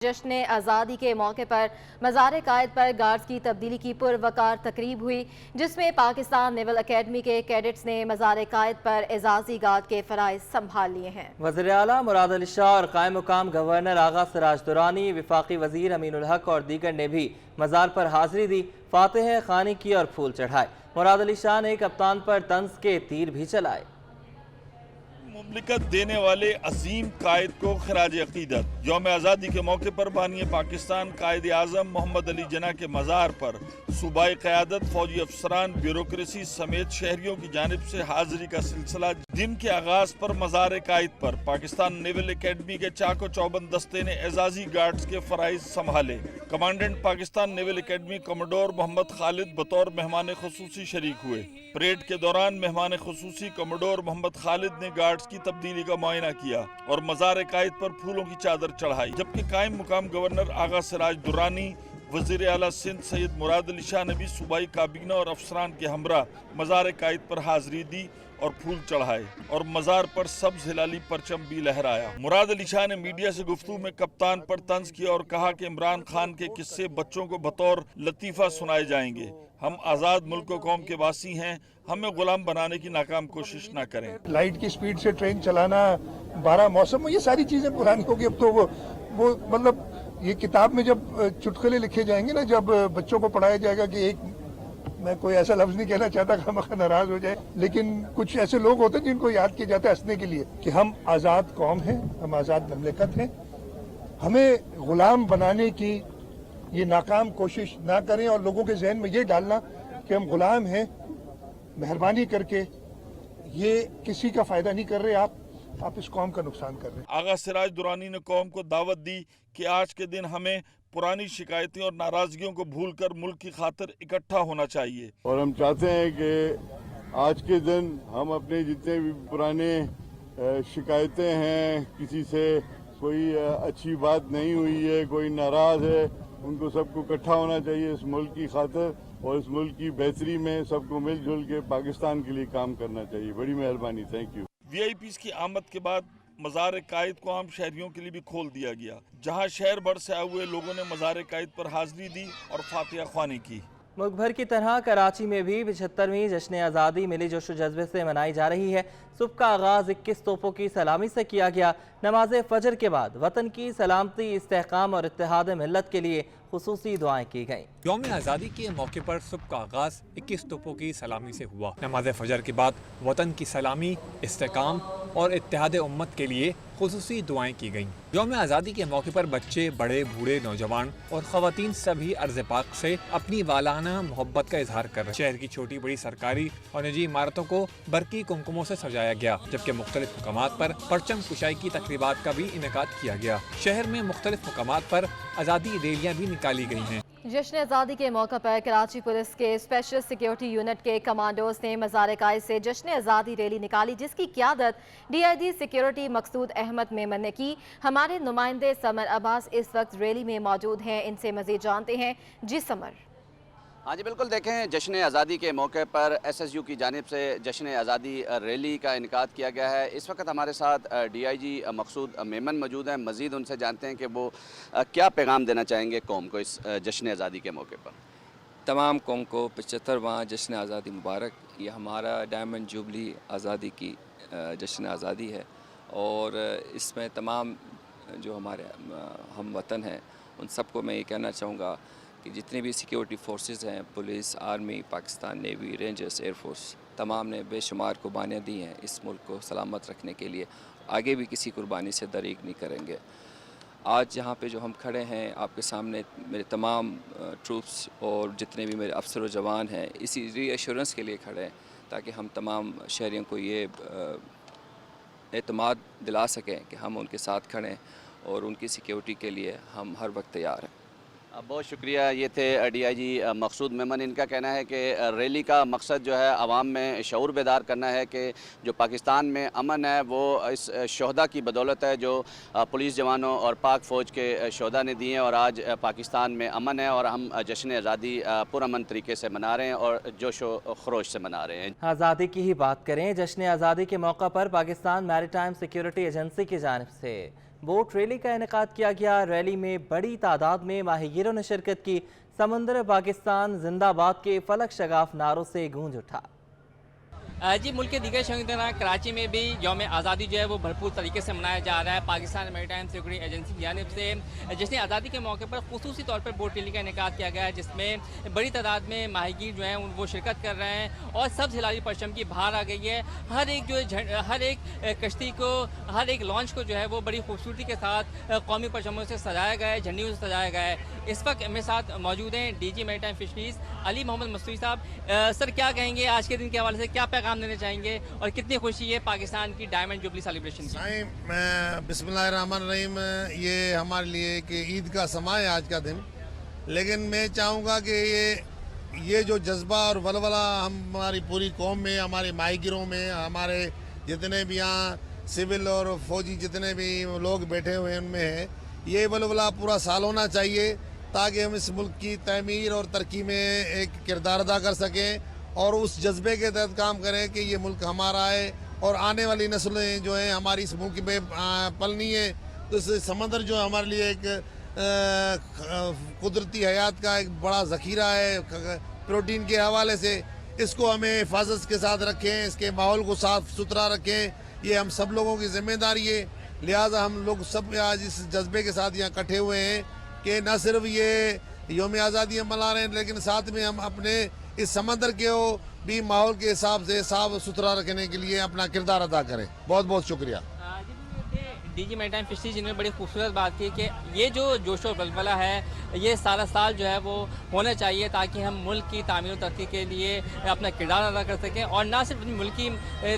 जश्न आज़ादी के मौके पर मज़ार कायद पर गार्ड्स की तब्दीली की पुरवकार तकरीब हुई, जिसमें पाकिस्तान नेवल अकेडमी के कैडेट्स ने मज़ार कायद पर एजाज़ी गार्ड के फ़राइज़ संभाल लिए हैं। वज़ीर आला मुराद अली शाह और कायम मुकाम गवर्नर आगा सिराज दुरानी, वफाकी वज़ीर अमीनुल हक और दीगर ने भी मज़ार पर हाज़िरी दी, फातिह खानी की और फूल चढ़ाए। मुराद अली शाह ने कप्तान पर तंज के तीर भी चलाए। मुमलिकत देने वाले अजीम कायद को खराज अकीदत। यौम आज़ादी के मौके पर बानी पाकिस्तान कायद आज़म मोहम्मद अली जिन्ना के मज़ार पर सूबाई क़यादत, फौजी अफसरान, ब्यूरोक्रेसी समेत शहरियों की जानिब से हाजिरी का सिलसिला। दिन के आगाज पर मज़ार कायद पर पाकिस्तान नेवल अकेडमी के चाको चौबंद दस्ते ने एजाजी गार्ड्स के फ़राइज़ संभाले। Commandant Pakistan naval academy commodore Mohammad Khalid बतौर मेहमान खुसूसी शरीक हुए। परेड के दौरान मेहमान खुसूसी कमोडोर मोहम्मद खालिद ने गार्ड्स की तब्दीली का मुआयना किया और मज़ार कायद पर फूलों की चादर चढ़ाई, जबकि कायम मुकाम गवर्नर आगा सिराज दुरानी, वज़ीर आला सिंध सैयद मुराद अली शाह ने भी सूबाई काबीना और अफसरान के हमरा मज़ार कायद पर हाजिरी दी और फूल चढ़ाए और मज़ार पर सब्ज़ हिलाली परचम भी लहराया। मुराद अली शाह ने मीडिया से गुफ्तगू में कप्तान पर तंज किया और कहा कि इमरान खान के किस्से बच्चों को बतौर लतीफ़ा सुनाए जाएंगे। हम आज़ाद मुल्क कौम के वासी हैं, हमें गुलाम बनाने की नाकाम कोशिश ना करें। लाइट की स्पीड से ट्रेन चलाना, 12 मौसम, ये सारी चीज़ें पुरानी होगी। अब तो वो मतलब ये किताब में जब चुटकुले लिखे जाएंगे ना, जब बच्चों को पढ़ाया जाएगा कि एक, मैं कोई ऐसा लफ्ज नहीं कहना चाहता कि हम नाराज हो जाए, लेकिन कुछ ऐसे लोग होते हैं जिनको याद किया जाता है हंसने के लिए कि हम आज़ाद कौम हैं, हम आज़ाद ममलिकत हैं। हमें गुलाम बनाने की ये नाकाम कोशिश ना करें और लोगों के जहन में ये डालना कि हम गुलाम हैं, मेहरबानी करके ये किसी का फायदा नहीं कर रहे, आप इस कौम का नुकसान कर रहे हैं। आगा सिराज दुरानी ने कौम को दावत दी कि आज के दिन हमें पुरानी शिकायतें और नाराजगियों को भूलकर मुल्क की खातिर इकट्ठा होना चाहिए और हम चाहते हैं कि आज के दिन हम अपने जितने भी पुराने शिकायतें हैं, किसी से कोई अच्छी बात नहीं हुई है, कोई नाराज है, उनको सबको इकट्ठा होना चाहिए इस मुल्क की खातिर और इस मुल्क की बेहतरी में सबको मिलजुल के पाकिस्तान के लिए काम करना चाहिए। बड़ी मेहरबानी, थैंक यू। वीआईपीज़ की आमद के बाद मज़ार कायद को आम शहरियों के लिए भी खोल दिया गया, जहां शहर भर से आए हुए लोगों ने मज़ार कायद पर हाजिरी दी और फातिहा ख्वानी की। मुल्क भर की तरह कराची में भी 75वीं जश्न आज़ादी मिली जोश जज्बे से मनाई जा रही है। सुबह का आगाज़ 21 तोपों की सलामी से किया गया। नमाज फजर के बाद वतन की सलामती, इस्तेहकाम और इत्तेहाद मिल्लत के लिए खुसूसी दुआएं की गईं। यौम आज़ादी के मौके पर सुबह का आगाज़ 21 तोपों की सलामी से हुआ। नमाज फजर के बाद वतन की सलामी, इस्तेहकाम और इत्तेहाद उम्मत के लिए खुसूसी दुआएं की गईं। यौम आज़ादी के मौके पर बच्चे, बड़े, बूढ़े, नौजवान और ख़वातीन सभी अर्ज़ पाक से अपनी वालाना मोहब्बत का इजहार कर रहे। शहर की छोटी बड़ी सरकारी और निजी इमारतों को बरकी कुमकुमों से सजाया गया, जबकि मुख्तलिफ मकामात पर परचम कुशाई की तकरीबात का भी इनेकाद किया गया। शहर में मुख्तलिफ मकामात पर आज़ादी रैलियाँ भी निकाली गई हैं। जश्न आज़ादी के मौके पर कराची पुलिस के स्पेशल सिक्योरिटी यूनिट के कमांडोज ने मज़ार कायद से जश्न आज़ादी रैली निकाली, जिसकी क़यादत DIG सिक्योरिटी मकसूद अहमद मेमन ने की। हमारे नुमाइंदे समर अब्बास इस वक्त रैली में मौजूद हैं, इनसे मज़ीद जानते हैं। जी समर। हाँ जी बिल्कुल, देखें जश्न आज़ादी के मौके पर SSU की जानिब से जश्न आज़ादी रैली का इनकाद किया गया है। इस वक्त हमारे साथ DIG मकसूद मेमन मौजूद हैं। मज़ीद उनसे जानते हैं कि वो क्या पैगाम देना चाहेंगे कौम को इस जश्न आज़ादी के मौके पर। तमाम कौम को 75वां जश्न आज़ादी मुबारक। ये हमारा डायमंड जुबली आज़ादी की जश्न आज़ादी है और इसमें तमाम जो हमारे हम वतन हैं उन सबको मैं ये कहना चाहूँगा कि जितने भी सिक्योरिटी फोर्सेस हैं, police, army, Pakistan navy, rangers, air force, तमाम ने बेशुमार कुर्बानियाँ दी हैं इस मुल्क को सलामत रखने के लिए। आगे भी किसी कुर्बानी से दरीग नहीं करेंगे। आज यहाँ पे जो हम खड़े हैं आपके सामने, मेरे तमाम ट्रूप्स और जितने भी मेरे अफसर व जवान हैं इसी रीअश्योरेंस के लिए खड़े हैं ताकि हम तमाम शहरियों को ये एतमाद दिला सकें कि हम उनके साथ खड़े हैं और उनकी सिक्योरिटी के लिए हम हर वक्त तैयार हैं। बहुत शुक्रिया। ये थे DIG मकसूद मेमन। इनका कहना है कि रैली का मकसद जो है आवाम में शऊर बेदार करना है कि जो पाकिस्तान में अमन है वो इस शोहदा की बदौलत है जो पुलिस जवानों और पाक फ़ौज के शोहदा ने दिए हैं और आज पाकिस्तान में अमन है और हम जश्न आज़ादी पुरअमन तरीके से मना रहे हैं और जोश व खरोश से मना रहे हैं। आज़ादी की ही बात करें, जश्न आज़ादी के मौका पर पाकिस्तान मैरीटाइम सिक्योरिटी एजेंसी की जानिब से बोट रैली का इनेकाद किया गया। रैली में बड़ी तादाद में माहीगीरों ने शिरकत की। समंदर पाकिस्तान जिंदाबाद के फलक शगाफ नारों से गूंज उठा। जी, मुल्क के दीगर शहरों की तरह कराची में भी यौम आज़ादी जो है वो भरपूर तरीके से मनाया जा रहा है। पाकिस्तान मैरीटाइम सिक्योरिटी एजेंसी की जानिब से जश्न आज़ादी के मौके पर खुसूसी तौर पर बोट रैली का इनेकाद किया गया है, जिसमें बड़ी तादाद में माहीगीर जो हैं वो शिरकत कर रहे हैं और सब्ज़ हिलाली परचम की बहार आ गई है। हर एक कश्ती को, हर एक लॉन्च को जो है वो बड़ी खूबसूरती के साथ कौमी परचमों से सजाया गया है, झंडियों से सजाया गया है। इस वक्त मेरे साथ मौजूद हैं DG maritime fisheries Ali Mohammad Masturi साहब। सर, क्या कहेंगे आज के दिन के हवाले से, क्या पैगाम देना चाहेंगे और कितनी खुशी है पाकिस्तान की डायमंड जुबली सेलिब्रेशन की? बिस्मिल्लाहिर्रहमानिर्रहीम। ये हमारे लिए कि ईद का समा है आज का दिन, लेकिन मैं चाहूँगा कि ये जो जज्बा और वलवला हमारी पूरी कौम में, हमारे माहीगीरों में, हमारे जितने भी यहाँ सिविल और फौजी जितने भी लोग बैठे हुए हैं उनमें है, ये वलवला पूरा साल होना चाहिए ताकि हम इस मुल्क की तमीर और तरक्की में एक किरदार अदा कर सकें और उस जज्बे के तहत काम करें कि ये मुल्क हमारा है और आने वाली नस्लें जो हैं हमारी इस मुल्क में पलनी है। तो इस समंदर जो हमारे लिए एक कुदरती हयात का एक बड़ा ज़ख़ीरा है प्रोटीन के हवाले से, इसको हमें हिफाजत के साथ रखें, इसके माहौल को साफ़ सुथरा रखें, ये हम सब लोगों की ज़िम्मेदारी है। लिहाजा हम लोग सब आज इस जज्बे के साथ यहाँ इकट्ठे हुए हैं कि न सिर्फ ये यौम आज़ादी हम मना रहे हैं, लेकिन साथ में हम अपने इस समंदर के भी माहौल के हिसाब से साफ सुथरा रखने के लिए अपना किरदार अदा करें। बहुत बहुत शुक्रिया। DG मैरीटाइम फिशरीज जिन्होंने बड़ी खूबसूरत बात की कि ये जो जोश और बलबला है ये सारा साल जो है वो होना चाहिए ताकि हम मुल्क की तामीर और तरक्की के लिए अपना किरदार अदा कर सकें और ना सिर्फ मुल्क की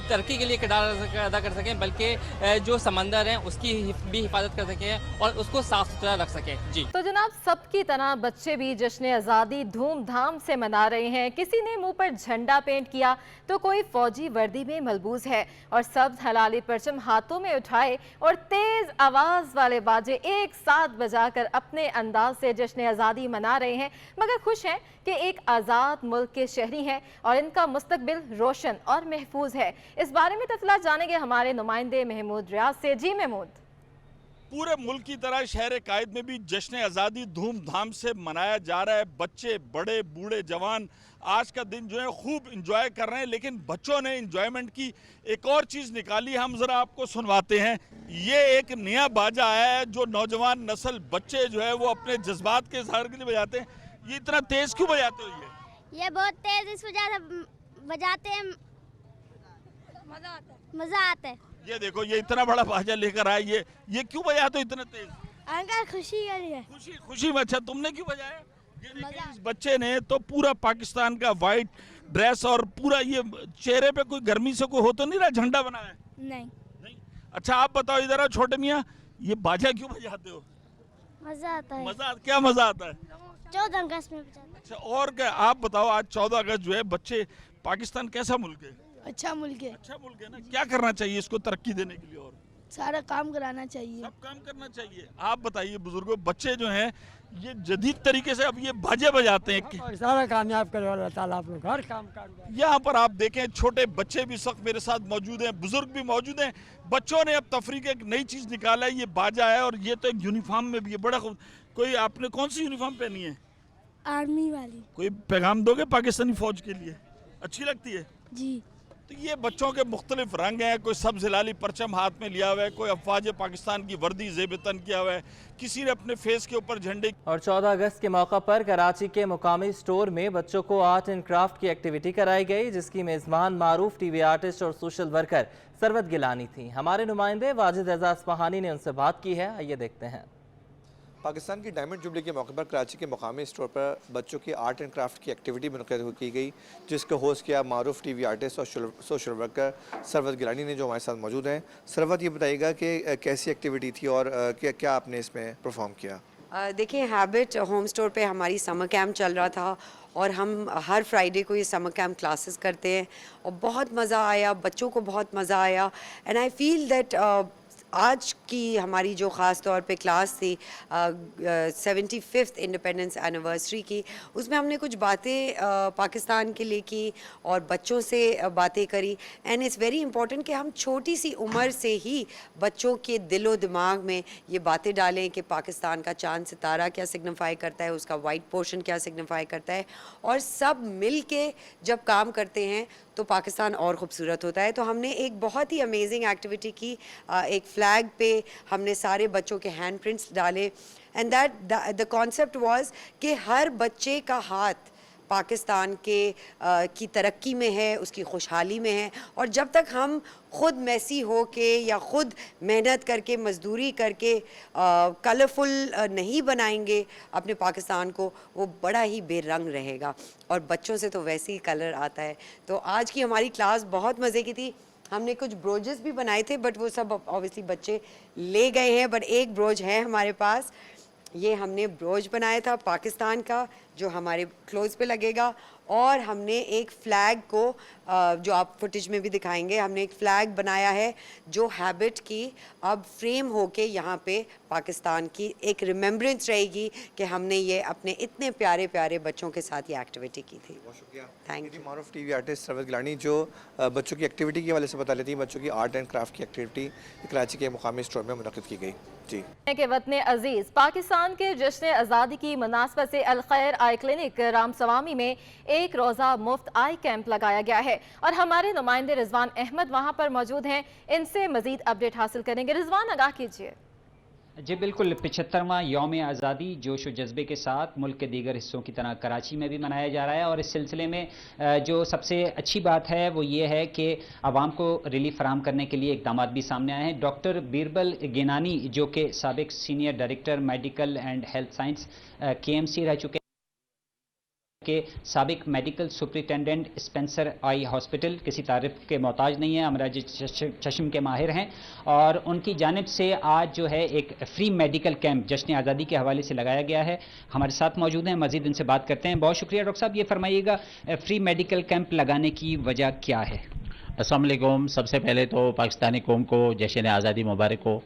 तरक्की के लिए किरदार अदा कर सकें बल्कि जो समंदर है उसकी भी हिफाजत कर सकें और उसको साफ़ सुथरा रख सकें। जी, तो जनाब, सबकी तरह बच्चे भी जश्न आज़ादी धूमधाम से मना रहे हैं। किसी ने मुंह पर झंडा पेंट किया तो कोई फौजी वर्दी में मलबूस है और सब्ज़ हलाली परचम हाथों में उठाए और तेज आवाज वाले बाजे एक साथ बजाकर अपने अंदाज से जश्न आज़ादी मना रहे हैं, मगर खुश हैं कि एक आज़ाद मुल्क के शहरी हैं और इनका मुस्तकबिल रोशन और महफूज है। इस बारे में तफसीलात जानेंगे हमारे नुमाइंदे महमूद रियाज से। जी महमूद। पूरे मुल्क की तरह शहर कायद में भी जश्न आज़ादी धूमधाम से मनाया जा रहा है। बच्चे, बड़े, बूढ़े, जवान आज का दिन जो है खूब इंजॉय कर रहे हैं, लेकिन बच्चों ने इंजॉयमेंट की एक और चीज़ निकाली, हम ज़रा आपको सुनवाते हैं। ये एक नया बाजा आया है जो नौजवान नस्ल बच्चे जो है वो अपने जज्बात के इजहार के लिए बजाते हैं। ये इतना तेज़ क्यों बजाते हो? ये बहुत तेज़ इस वजह से बजाते हैं, मज़ा आता है। ये देखो, ये इतना बड़ा बाजा लेकर आया, ये क्यों बजाते हो इतना तेज़? अंकल, खुशी के लिए। खुशी में। अच्छा, तुमने क्यों बजाया? ये देखिए, इस बच्चे ने तो पूरा पाकिस्तान का वाइट ड्रेस और पूरा ये चेहरे पे कोई गर्मी से कोई हो तो नहीं रहा, झंडा बनाया है? नहीं। अच्छा, आप बताओ इधर छोटे मियाँ, ये बाजा क्यों बजाते हो? मज़ा आता है। मज़ा क्या मज़ा आता है? 14 अगस्त में बजाते हैं। अच्छा, और क्या आप बताओ, आज 14 अगस्त जो है बच्चे, पाकिस्तान कैसा मुल्क है? अच्छा मुल्क है। अच्छा मुल्क है ना। क्या करना चाहिए इसको तरक्की देने के लिए? और सारा काम कराना चाहिए। सब काम करना चाहिए। आप बताइए बुजुर्गों, बच्चे जो हैं ये जदीद तरीके से अब ये बाजे बजाते हैं और सारा कामयाब करे अल्लाह ताला आप लोग हर काम कर। यहाँ पर आप देखें छोटे बच्चे भी सख्त मेरे साथ मौजूद हैं, बुजुर्ग भी मौजूद हैं। बच्चों ने अब तफरीक एक नई चीज़ निकाला है, ये बाजा है और ये तो एक यूनिफॉर्म में भी है, बड़ा खूब। कोई आपने कौन सी यूनिफॉर्म पहनी है? आर्मी वाली। कोई पैगाम दोगे पाकिस्तानी फौज के लिए? अच्छी लगती है जी। तो ये बच्चों के मुख्तलिफ रंग हैं, कोई सब्ज़ हिलाली परचम हाथ में लिया हुआ है, कोई अफवाज पाकिस्तान की वर्दी ज़ेब-ए-तन किया हुआ है, किसी ने अपने फेस के ऊपर झंडे। और 14 अगस्त के मौका पर कराची के मुकामी स्टोर में बच्चों को आर्ट एंड क्राफ्ट की एक्टिविटी कराई गई, जिसकी मेज़बान मारूफ टीवी आर्टिस्ट और सोशल वर्कर सरवत गिलानी थी। हमारे नुमाइंदे वाजिद एजाज फहानी ने उनसे बात की है, आइए देखते हैं। पाकिस्तान की डायमंड जुबली के मौके पर कराची के मुकामी स्टोर पर बच्चों की आर्ट एंड क्राफ्ट की एक्टिविटी मुनक़िद की गई, जिसको होस्ट किया मारूफ टीवी आर्टिस्ट और सोशल वर्कर सरवत गिलानी ने, जो हमारे साथ मौजूद हैं। सरवत, ये बताइएगा कि कैसी एक्टिविटी थी और क्या आपने इसमें परफॉर्म किया? देखिए, हैबिट होम स्टोर पे हमारी समर कैंप चल रहा था और हम हर फ्राइडे को ये समर कैंप क्लासेस करते हैं और बहुत मज़ा आया, बच्चों को बहुत मज़ा आया। एंड आई फील दैट آج کی ہماری جو خاص طور پہ کلاس تھی 75th انڈیپینڈنس اینیورسری کی، اس میں ہم نے کچھ باتیں پاکستان کے لیے کی اور بچوں سے باتیں کری. اینڈ اٹس ویری امپورٹنٹ کہ ہم چھوٹی سی عمر سے ہی بچوں کے دل و دماغ میں یہ باتیں ڈالیں کہ پاکستان کا چاند ستارہ کیا سگنیفائی کرتا ہے، اس کا وائٹ پورشن کیا سگنیفائی کرتا ہے، اور سب مل کے جب کام کرتے ہیں تو پاکستان اور خوبصورت ہوتا ہے. تو ہم نے ایک بہت ہی امیزنگ ایکٹیویٹی کی. ایک فلیگ پہ ہم نے سارے بچوں کے ہینڈ پرنٹس ڈالے، اینڈ دا کانسیپٹ واز کہ ہر بچے کا ہاتھ پاکستان کی ترقی میں ہے، اس کی خوشحالی میں ہے، اور جب تک ہم خود میسی ہو کے یا خود محنت کر کے مزدوری کر کے کلرفل نہیں بنائیں گے اپنے پاکستان کو، وہ بڑا ہی بے رنگ رہے گا، اور بچوں سے تو ویسے ہی کلر آتا ہے. تو آج کی ہماری کلاس بہت مزے کی تھی. ہم نے کچھ بروجز بھی بنائے تھے بٹ وہ سب اوبیسلی بچے لے گئے ہیں، بٹ ایک بروج ہے ہمارے پاس. یہ ہم نے بروج بنایا تھا پاکستان کا جو ہمارے کلوز پہ لگے گا، اور ہم نے ایک فلیگ کو جو آپ فوٹیج میں بھی دکھائیں گے، ہم نے ایک فلیگ بنایا ہے جو ہیبٹ کی اب فریم ہو کے یہاں پہ پاکستان کی ایک ریممبرنس رہے گی کہ ہم نے یہ اپنے اتنے پیارے پیارے بچوں کے ساتھ یہ ایکٹیویٹی کی تھی. بہت شکریہ. Thank you. معروف ٹی وی آرٹسٹ سرور گیلانی جو بچوں کی ایکٹیویٹی کے حوالے سے بتا لیتی ہیں. بچوں کی آرٹ اینڈ کرافٹ کی ایکٹیویٹی کراچی کے مقامی اسٹور میں منعقد کی گئی. جی کہ وطن عزیز پاکستان کے جشن آزادی کی مناسبت سے الخیر آئی کلینک رام سوامی میں ایک روزہ مفت آئی کیمپ لگایا گیا ہے، اور ہمارے نمائندے رضوان احمد وہاں پر موجود ہیں. ان سے مزید اپڈیٹ حاصل کریں گے. رضوان آگاہ کیجیے. جی بالکل، 75واں یوم آزادی جوش و جذبے کے ساتھ ملک کے دیگر حصوں کی طرح کراچی میں بھی منایا جا رہا ہے، اور اس سلسلے میں جو سب سے اچھی بات ہے وہ یہ ہے کہ عوام کو ریلیف فراہم کرنے کے لیے اقدامات بھی سامنے آئے ہیں. ڈاکٹر بیربل گینانی جو کہ سابق senior director medical and health science KMC رہ چکے کہ سابق میڈیکل سپرنٹینڈنٹ اسپینسر آئی ہاسپٹل، کسی تعریف کے محتاج نہیں ہیں، امراض چشم کے ماہر ہیں، اور ان کی جانب سے آج جو ہے ایک فری میڈیکل کیمپ جشن آزادی کے حوالے سے لگایا گیا ہے. ہمارے ساتھ موجود ہیں، مزید ان سے بات کرتے ہیں. بہت شکریہ ڈاکٹر صاحب. یہ فرمائیے گا فری میڈیکل کیمپ لگانے کی وجہ کیا ہے؟ السلام علیکم. سب سے پہلے تو پاکستانی قوم کو جشن آزادی مبارک ہو.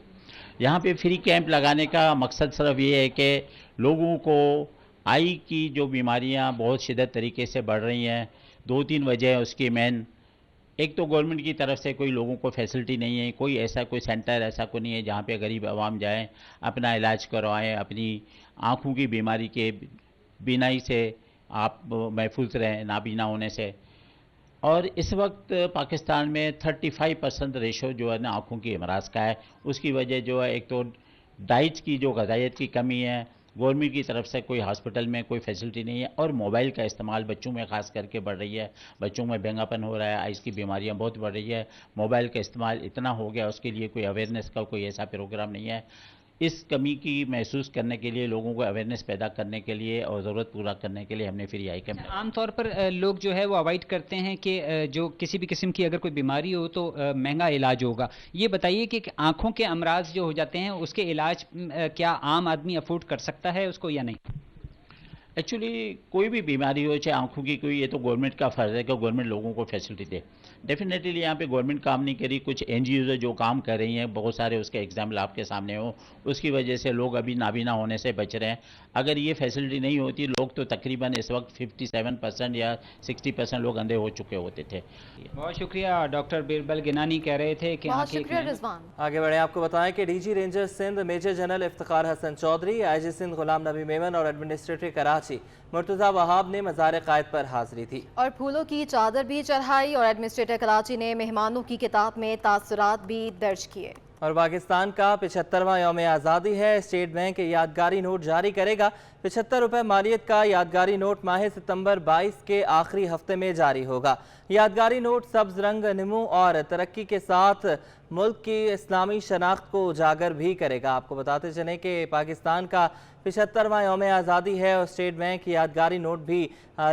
یہاں پہ فری کیمپ لگانے کا مقصد صرف یہ ہے کہ لوگوں کو آئی کی جو بیماریاں بہت شدید طریقے سے بڑھ رہی ہیں، 2-3 وجہ ہے اس کی مین. ایک تو گورنمنٹ کی طرف سے کوئی لوگوں کو فیسلٹی نہیں ہے، کوئی ایسا کوئی سینٹر ایسا کوئی نہیں ہے جہاں پہ غریب عوام جائیں اپنا علاج کروائیں، اپنی آنکھوں کی بیماری کے بینائی سے آپ محفوظ رہیں نابینا ہونے سے. اور اس وقت پاکستان میں 35% ریشو جو ہے نا آنکھوں کی امراض کا ہے. اس کی وجہ جو ہے ایک تو ڈائٹ کی جو غذائیت کی کمی ہے، گورنمنٹ کی طرف سے کوئی ہاسپٹل میں کوئی فیسلٹی نہیں ہے، اور موبائل کا استعمال بچوں میں خاص کر کے بڑھ رہی ہے. بچوں میں بینگا پن ہو رہا ہے، آئز کی بیماریاں بہت بڑھ رہی ہے. موبائل کا استعمال اتنا ہو گیا، اس کے لیے کوئی اویئرنیس کا کوئی ایسا پروگرام نہیں ہے. اس کمی کی محسوس کرنے کے لیے، لوگوں کو اویئرنیس پیدا کرنے کے لیے اور ضرورت پورا کرنے کے لیے ہم نے فری آئی کیمپ. عام طور پر لوگ جو ہے وہ اوائڈ کرتے ہیں کہ جو کسی بھی قسم کی اگر کوئی بیماری ہو تو مہنگا علاج ہوگا. یہ بتائیے کہ آنکھوں کے امراض جو ہو جاتے ہیں اس کے علاج کیا عام آدمی افورڈ کر سکتا ہے اس کو یا نہیں؟ ایکچولی کوئی بھی بیماری ہو، چاہے آنکھوں کی کوئی، یہ تو گورنمنٹ کا فرض ہے کہ گورنمنٹ لوگوں کو فیسلٹی دے. ڈیفینیٹلی یہاں پہ گورنمنٹ کام نہیں کری، کچھ NGOز جو کام کر رہی ہیں، بہت سارے اس کے ایگزامپل آپ کے سامنے ہو. اس کی وجہ سے لوگ ابھی نابینا ہونے سے بچ رہے ہیں. اگر یہ فیسلٹی نہیں ہوتی، لوگ تو تقریباً اس وقت 57% یا 60% لوگ اندھے ہو چکے ہوتے تھے. بہت شکریہ. ڈاکٹر بیربل گینانی کہہ رہے تھے کہ بہت شکریہ رضوان. آگے بڑھیں. آپ کو بتائیں کہ DG ranger Sindh major general Iftikhar Hassan Chaudhry, IG Sindh Ghulam Nabi Memon اور ایڈمنسٹریٹر کراچی مرتضیٰ وہاب نے مزار قائد پر حاضری تھی اور پھولوں کی چادر بھی چڑھائی، اور ایڈمنسٹریٹر کراچی نے مہمانوں کی کتاب میں تاثرات بھی درج کیے. اور پاکستان کا 75واں یوم آزادی ہے. اسٹیٹ بینک یادگاری نوٹ جاری کرے گا. 75 روپے مالیت کا یادگاری نوٹ ماہ ستمبر 22 کے آخری ہفتے میں جاری ہوگا. یادگاری نوٹ سبز رنگ نمو اور ترقی کے ساتھ ملک کی اسلامی شناخت کو اجاگر بھی کرے گا. آپ کو بتاتے چلیں کہ پاکستان کا 75واں یوم آزادی ہے اور اسٹیٹ بینک یادگاری نوٹ بھی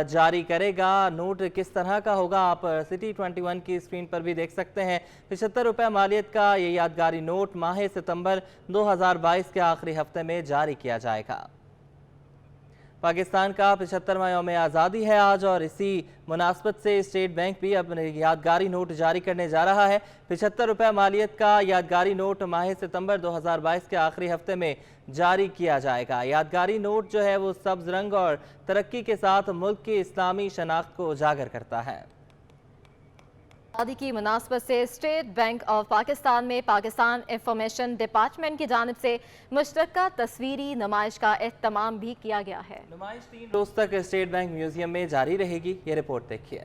جاری کرے گا. نوٹ کس طرح کا ہوگا آپ سٹی 21 کی اسکرین پر بھی دیکھ سکتے ہیں. 75 روپے مالیت کا یہ یادگاری نوٹ ماہ ستمبر 2022 کے آخری ہفتے میں جاری کیا جائے گا. पाकिस्तान का 75वां यौम आज़ादी है आज और इसी मुनासबत से स्टेट बैंक भी अपने यादगारी नोट जारी करने जा रहा है। 75 रुपये मालियत का यादगारी नोट माह सितंबर 2022 के आखिरी हफ्ते में जारी किया जाएगा। यादगारी नोट जो है वो सब्ज रंग और तरक्की के साथ मुल्क की इस्लामी शनाख्त को उजागर करता है। आज़ादी की मुनासबत से स्टेट बैंक ऑफ पाकिस्तान में पाकिस्तान इंफॉर्मेशन डिपार्टमेंट की जानिब से मुश्तरका तस्वीरी नुमाइश का एहतमाम भी किया गया है। नुमाइश 3 रोज तक स्टेट बैंक म्यूजियम में जारी रहेगी। ये रिपोर्ट देखिए।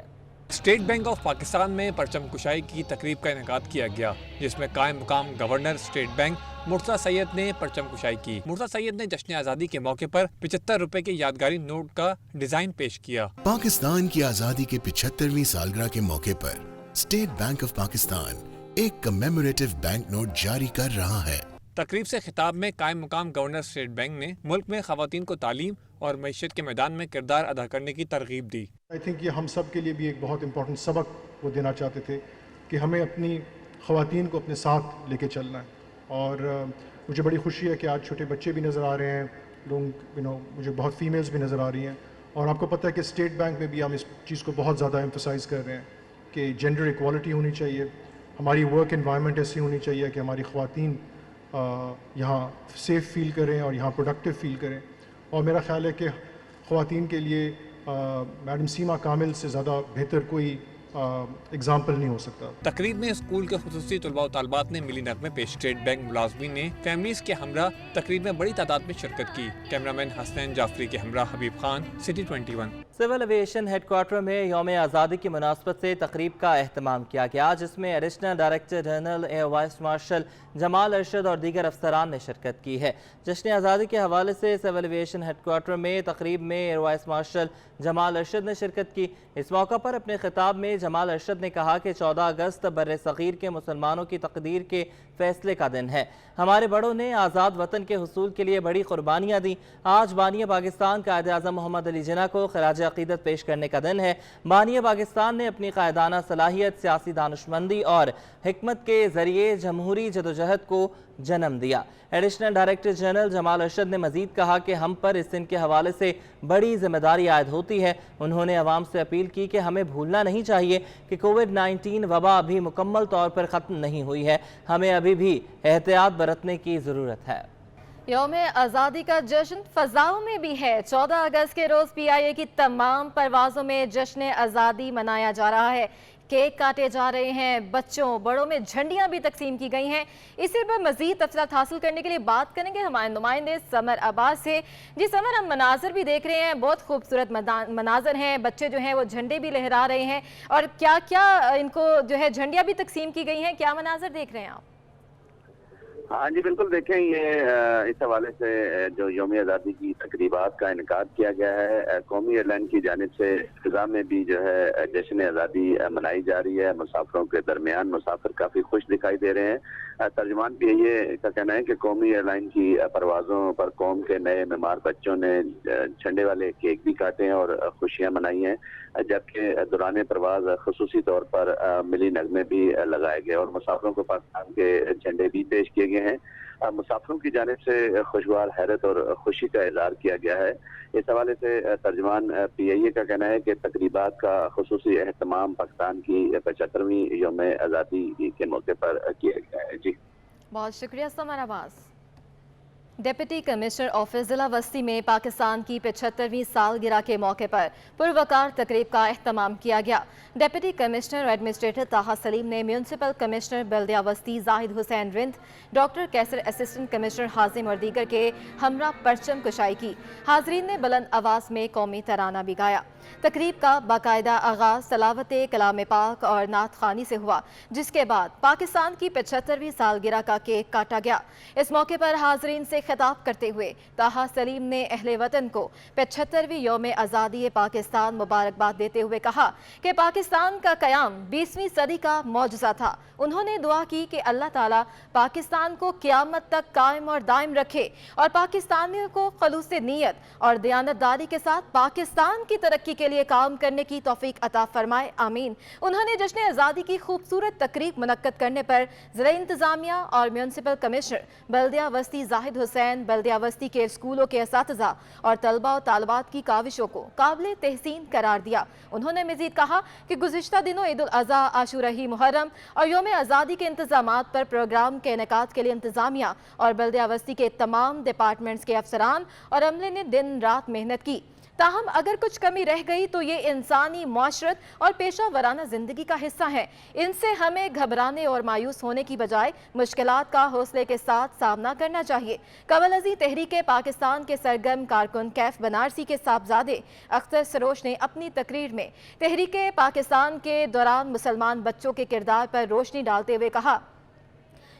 स्टेट बैंक ऑफ पाकिस्तान में परचम कुशाई की तकरीब का इनेकाद किया गया, जिसमें कायम मुकाम governor state bank Murtaza Syed ने परचम कुशाई की। मुर्तज़ा सैयद ने जश्न आज़ादी के मौके पर 75 रुपए के यादगारी नोट का डिजाइन पेश किया। पाकिस्तान की आज़ादी के 75वीं सालगिरह के मौके पर स्टेट बैंक ऑफ पाकिस्तान एक कमेमोरेटिव बैंक नोट जारी कर रहा है। तकरीब से खिताब में कायम मुकाम गवर्नर स्टेट बैंक ने मुल्क में खवातीन को तालीम और मईशत के मैदान में किरदार अदा करने की तरगीब दी। आई थिंक ये हम सब के लिए भी एक बहुत इंपॉर्टेंट सबक वो देना चाहते थे कि हमें अपनी खवातीन को अपने साथ लेके चलना है। और मुझे बड़ी खुशी है कि आज छोटे बच्चे भी नज़र आ रहे हैं, लोग मुझे बहुत फीमेल्स भी नज़र आ रही हैं। और आपको पता है कि स्टेट बैंक में भी हम इस चीज़ को बहुत ज़्यादा एम्फसाइज़ कर रहे हैं कि जेंडर इक्वालिटी होनी चाहिए, हमारी वर्क एनवायरनमेंट ऐसी होनी चाहिए कि हमारी ख़वातीन यहाँ सेफ़ फील करें और यहाँ प्रोडक्टिव फील करें। और मेरा ख़्याल है कि ख़वातीन के लिए मैडम सीमा कामिल से ज़्यादा बेहतर कोई एग्जाम्पल नहीं हो सकता। तकरीब में स्कूल के खुसूसी तलबा और तालबात ने मिली नगमे पेश। स्टेट बैंक मुलाजमीन ने फैमिलीज के हमरा तकरीब में बड़ी तादाद में शिरकत की। कैमरामैन हसनैन जाफरी के हमरा Habib Khan, city 21। Civil aviation headquarter में यौम आज़ादी की मुनासबत से तकरीब का एहतमाम किया गया, जिसमें additional director general air vice marshal Jamal Arshad और दीगर अफसरान ने शिरकत की है। जश्न आज़ादी के हवाले से सिविल एविएशन हेडक्वार्टर में तकरीब में air vice marshal Jamal Arshad ने शिरकत की। इस मौका पर अपने खिताब में जमाल अरशद ने कहा कि 14 अगस्त बर्रे सग़ीर के मुसलमानों की तकदीर के फैसले का दिन है। हमारे बड़ों ने आज़ाद वतन के हुसूल के लिए बड़ी कुर्बानियाँ दी। आज बानी पाकिस्तान कायदे आज़म मोहम्मद अली जिन्ना को खराज अक़ीदत पेश करने का दिन है। बानी पाकिस्तान ने अपनी कायदाना सलाहियत, सियासी दानिशमंदी और हिकमत के ज़रिए जमहूरी जदोजहद को जन्म दिया। Additional director general Jamal Arshad ने मजीद कहा कि हम पर इस दिन के हवाले से बड़ी जिम्मेदारी आयद होती है। उन्होंने अवाम से अपील की कि हमें भूलना नहीं चाहिए कि कोविड-19 वबा अभी मुकम्मल तौर पर ख़त्म नहीं हुई है, हमें अभी भी एहतियात बरतने की ज़रूरत है। यौम आज़ादी का जश्न फ़ज़ाओं में भी है। 14 अगस्त के रोज़ PIA की तमाम परवाज़ों में जश्न आज़ादी मनाया जा रहा है। केक काटे जा रहे हैं, बच्चों बड़ों में झंडियां भी तकसीम की गई हैं। इसी पर मज़ीद तफसीलात हासिल करने के लिए बात करेंगे हमारे नुमाइंदे समर अब्बास से। जी समर, हम मनाजर भी देख रहे हैं, बहुत खूबसूरत मनाजर हैं, बच्चे जो हैं वो झंडे भी लहरा रहे हैं और क्या क्या इनको जो है झंडियां भी तकसीम की गई हैं, क्या मनाजर देख रहे हैं आप? हाँ जी बिल्कुल, देखें ये इस हवाले से जो यौम आज़ादी की तकरीबात का इनकाद किया गया है, कौमी एयरलाइन की जानिब से फिजा में भी जो है जश्न आज़ादी मनाई जा रही है। मुसाफिरों के दरमियान मुसाफिर काफ़ी खुश दिखाई दे रहे हैं। तर्जुमान PIA का कहना है कि कौमी एयरलाइन की परवाज़ों पर कौम के नए बीमार बच्चों ने झंडे वाले केक भी काटे हैं और खुशियाँ मनाई हैं, जबकि दौरान परवाज़ खसूसी तौर पर मिली नगमे भी लगाए गए और मुसाफिरों को पाकिस्तान के झंडे भी पेश किए गए हैं। मुसाफिरों की जानिब से खुशगवार हैरत और खुशी का इज़हार किया गया है। इस हवाले से तर्जुमान PIA का कहना है कि तकरीबात का खुसूसी एहतमाम पाकिस्तान की 75वीं यौम आज़ादी के मौके पर किया गया है। जी बहुत शुक्रिया summer Abbas. Deputy commissioner office जिला वस्ती में पाकिस्तान की 75वीं सालगिरह के मौके पर पुरवकार तकरीब का एहतमाम किया गया। डिप्टी कमिश्नर और एडमिनिस्ट्रेटर ताहा सलीम ने म्यूनसिपल कमिश्नर बल्दिया वस्ती जाहिद हुसैन रिंद, डॉक्टर कैसर, असिस्टेंट कमिश्नर हाजिम और दीगर के हमरा परचम कुशाई की। हाजरीन ने बुलंद आवाज़ में कौमी तराना भी गाया। तकरीब का बाकायदा आगाज सलावत कलाम पाक और नात खानी से हुआ, जिसके बाद पाकिस्तान की 75वीं सालगिरह का केक काटा गया। इस मौके पर हाजरीन से खिताब करते हुए ताहा सलीम ने अहले वतन को 75वीं यौम आज़ादी पाकिस्तान मुबारकबाद देते हुए कहा कि पाकिस्तान का क़याम 20वीं सदी का मौजज़ा था। उन्होंने दुआ की कि अल्लाह ताला पाकिस्तान को क़यामत तक कायम और दायम रखे और पाकिस्तानियों को खलूस नीयत और दयानतदारी के साथ पाकिस्तान की तरक्की के लिए काम करने की तौफीक अता फरमाए, आमीन। उन्होंने जश्न आज़ादी की खूबसूरत तकरीब मुनक्कद करने पर ज़िला इंतज़ामिया और म्यूनसिपल कमिश्नर बल्दिया वस्ती जाहिद हुसैन हुसैन बल्दिया वस्ती के स्कूलों के असातिज़ा और तलबा और तालबात की काविशों को काबिल तहसीन करार दिया। उन्होंने मज़ीद कहा कि गुज़िश्ता दिनों ईद उल अज़हा, आशूरा, मुहर्रम और यौम आज़ादी के इंतज़ामात पर प्रोग्राम के इनेकाद के लिए इंतज़ामिया और बल्दिया वस्ती के तमाम डिपार्टमेंट्स के अफसरान और अमले ने दिन रात मेहनत की। ताहम अगर कुछ कमी रह गई तो ये इंसानी माशरत और पेशा वराना ज़िंदगी का हिस्सा है। इनसे हमें घबराने और मायूस होने की बजाय मुश्किलात का हौसले के साथ सामना करना चाहिए। कवल-अज़ीं तहरीक पाकिस्तान के सरगर्म कारकुन कैफ बनारसी के साहबजादे अख्तर सरोश ने अपनी तकरीर में तहरीक पाकिस्तान के दौरान मुसलमान बच्चों के किरदार पर रोशनी डालते हुए कहा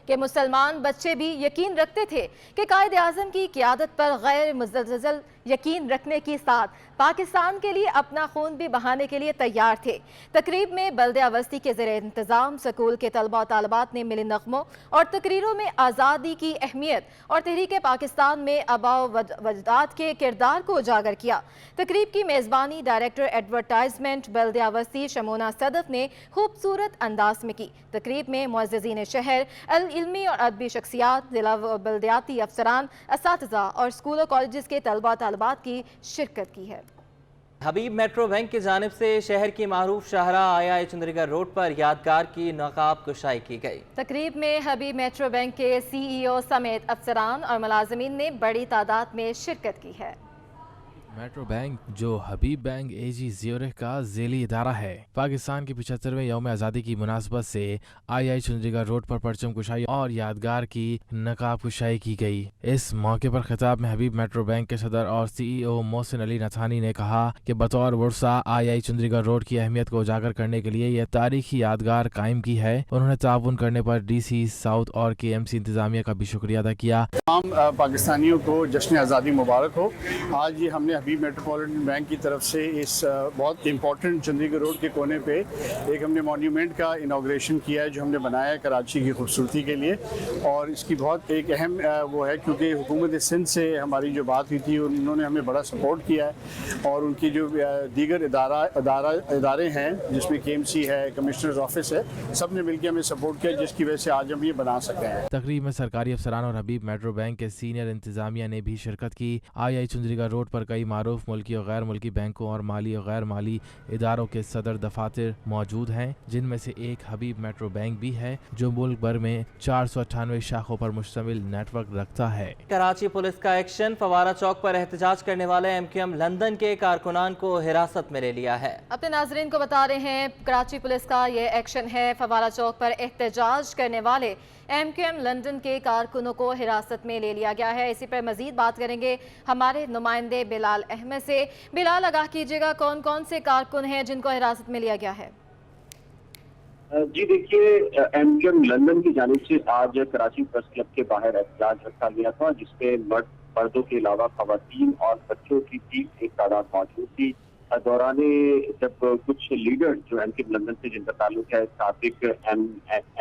कि मुसलमान बच्चे भी यकीन रखते थे कि कायद आज़म की क़ियादत पर गैर मुज़लज़ल यकीन रखने के साथ पाकिस्तान के लिए अपना खून भी बहाने के लिए तैयार थे। तकरीब में बल्दिया वस्ती के ज़ेरे इंतज़ाम स्कूल के तलबा तालबात ने मिली नग़मों और तकरीरों में आज़ादी की अहमियत और तहरीक पाकिस्तान में आबाओ वजदाद के किरदार को उजागर किया। तकरीब की मेज़बानी डायरेक्टर एडवर्टाइजमेंट बल्दिया वस्ती शमोना सदफ ने खूबसूरत अंदाज में की। तकरीब में मुअज़्ज़िज़ीन शहर, इल्मी और अदबी शख्सियात, ज़िला व बल्दियाती अफसरान, असातिज़ा और स्कूल और कॉलेज के तलबा तालबात की शिरकत की है। हबीब मेट्रो बैंक की जानिब से शहर की मारूफ शाहरा आया चंद्रीगढ़ रोड पर यादगार की नकाब कुशाई की गई। तकरीब में हबीब मेट्रो बैंक के CEO समेत अफसरान और मुलाजमीन ने बड़ी तादाद में शिरकत की है। मेट्रो बैंक, जो हबीब बैंक AG ज़्यूरिख का ज़ेली इदारा है, पाकिस्तान की 75वें यौम आज़ादी की मुनासबत से आई चंद्रीगढ़ रोड पर परचम कुशाई और यादगार की नकाब कुशाई की गई। इस मौके पर खिताब में हबीब मेट्रो बैंक के सदर और CEO मोहसिन अली नथानी ने कहा कि बतौर वर्सा आई चंद्रीगढ़ रोड की अहमियत को उजागर करने के लिए यह तारीखी यादगार कायम की है। उन्होंने ताउन करने पर DC साउथ और KMC इंतजामिया का भी शुक्रिया अदा किया। तमाम पाकिस्तानियों को जश्न आज़ादी मुबारक हो। आज ये हमने हबीब मेट्रोपॉलिटन बैंक की तरफ से इस बहुत इम्पोर्टेंट चंडीगढ़ रोड के कोने पे एक हमने मॉन्यूमेंट का इनाग्रेशन किया है, जो हमने बनाया है कराची की खूबसूरती के लिए। और इसकी बहुत एक अहम वो है क्योंकि हुकूमत सिंध से हमारी जो बात हुई थी, उन्होंने हमें बड़ा सपोर्ट किया है और उनकी जो दीगर इदारे हैं जिसमें KMC है, कमिश्नर ऑफिस है, सब ने मिलकर हमें सपोर्ट किया, जिसकी वजह से आज हम ये बना सके हैं। तकरीब में सरकारी अफसरान और हबीब मेट्रो बैंक के सीनियर इंतजामिया ने भी शिरकत की। आई चंद्रीगढ़ रोड पर कई मारूफ मुल्की और गैर मुल्की बैंकों और माली और गैर माली इदारों के सदर दफातर मौजूद हैं, जिनमें से एक हबीब मेट्रो बैंक भी है, जो मुल्क भर में 498 शाखों पर मुश्तमिल नेटवर्क रखता है। कराची पुलिस का एक्शन, फवारा चौक पर एहतजाज करने वाले MQM लंदन के कारकुनान को हिरासत में ले लिया है। अपने नाजरीन को बता रहे हैं कराची पुलिस का ये एक्शन है। फवारा चौक पर एहतजाज करने वाले MQM लंदन के कारकुनों को हिरासत में ले लिया गया है। इसी पर मजीद बात करेंगे हमारे नुमाइंदे बिलाल अहमद से। बिलाल, आगाह कीजिएगा कौन कौन से कारकुन हैं जिनको हिरासत में लिया गया है? जी देखिए, MQM लंदन की जानिब से आज कराची प्रेस क्लब के बाहर एहतजाज रखा गया था, जिसपे मर्दों के अलावा खवातीन और बच्चों की भी एक तादाद मौजूद थी। दौराने जब कुछ लीडर जो MQM लंदन से जिनका ताल्लुक है, साबिक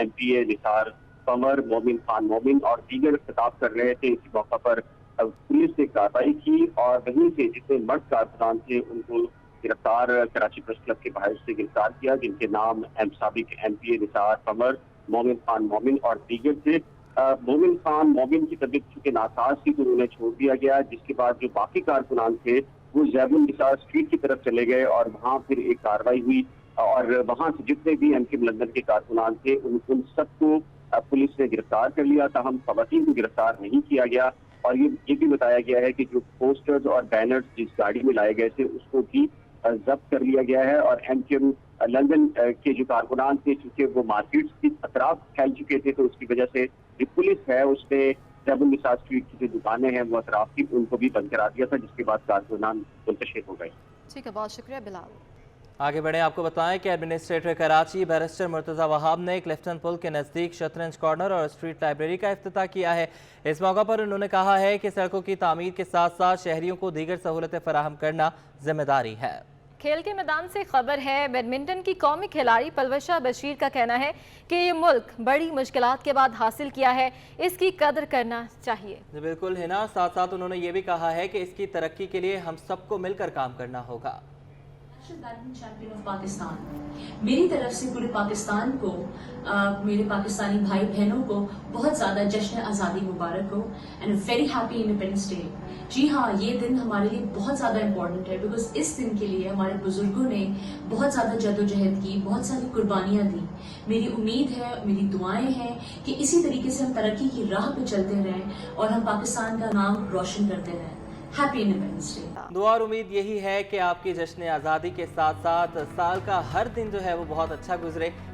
MPA निसार कमर, मोमिन खान मोमिन और दीगर खिताब कर रहे थे, इसी मौका पर पुलिस ने कार्रवाई की और वहीं से जितने मर्द कारकुनान थे उनको गिरफ्तार कराची प्रेस क्लब के बाहर से गिरफ्तार किया, जिनके नाम साबिक MPA निसार कमर, मोमिन खान मोमिन और दीगर थे। मोमिन खान मोमिन की तबीयत चूंकि नासाज थी तो उन्हें छोड़ दिया गया, जिसके बाद जो बाकी कारकुनान थे वो ज़ैबुल निसार स्ट्रीट की तरफ चले गए और वहाँ फिर एक कार्रवाई हुई और वहाँ से जितने भी MQM लंदन के कारकुनान थे उन सबको पुलिस ने गिरफ्तार कर लिया। ताहम खवातीन को गिरफ्तार नहीं किया गया और ये भी बताया गया है कि जो पोस्टर्स और बैनर्स जिस गाड़ी में लाए गए थे उसको भी जब्त कर लिया गया है। और MQM लंदन के जो कारकुनान थे, चूंकि वो मार्केट्स की अतराफ फैल चुके थे, तो उसकी वजह से जो पुलिस है उसने ज़ैबुल निसार स्ट्रीट की जो दुकानें हैं वो अतराफ की उनको भी बंद करा दिया था, जिसके बाद कारकुनान मुंतशिर हो गए। ठीक है, बहुत शुक्रिया बिलाल। आगे बढ़े, आपको बताएं कि एडमिनिस्ट्रेटर कराची बैरिस्टर मुर्तज़ा वहाब ने क्लिफ्टन पुल के नज़दीक शतरंज कॉर्नर और स्ट्रीट लाइब्रेरी का इफ्तिताह किया है। इस मौका पर उन्होंने कहा है कि सड़कों की तामीर के साथ साथ शहरियों को दीगर सहूलतें फराहम करना जिम्मेदारी है। खेल के मैदान से खबर है, बैडमिंटन की कौमी खिलाड़ी पलवशा बशीर का कहना है कि ये मुल्क बड़ी मुश्किलात के बाद हासिल किया है, इसकी कदर करना चाहिए। बिल्कुल है ना। साथ साथ उन्होंने ये भी कहा है कि इसकी तरक्की के लिए हम सबको मिलकर काम करना होगा। चैंपियन ऑफ पाकिस्तान, मेरी तरफ से पूरे पाकिस्तान को, मेरे पाकिस्तानी भाई बहनों को बहुत ज़्यादा जश्न आज़ादी मुबारक हो and very happy independence day. जी हाँ, ये दिन हमारे लिए बहुत ज़्यादा इम्पोर्टेंट है बिकॉज इस दिन के लिए हमारे बुजुर्गों ने बहुत ज़्यादा जद्दोजहद की, बहुत सारी कुर्बानियाँ दी। मेरी उम्मीद है, मेरी दुआएं हैं कि इसी तरीके से हम तरक्की की राह पे चलते रहें और हम पाकिस्तान का नाम रोशन करते रहें। Happy independence day. दुआ और उम्मीद यही है कि आपकी जश्न आज़ादी के साथ साथ साल का हर दिन जो है वो बहुत अच्छा गुजरे।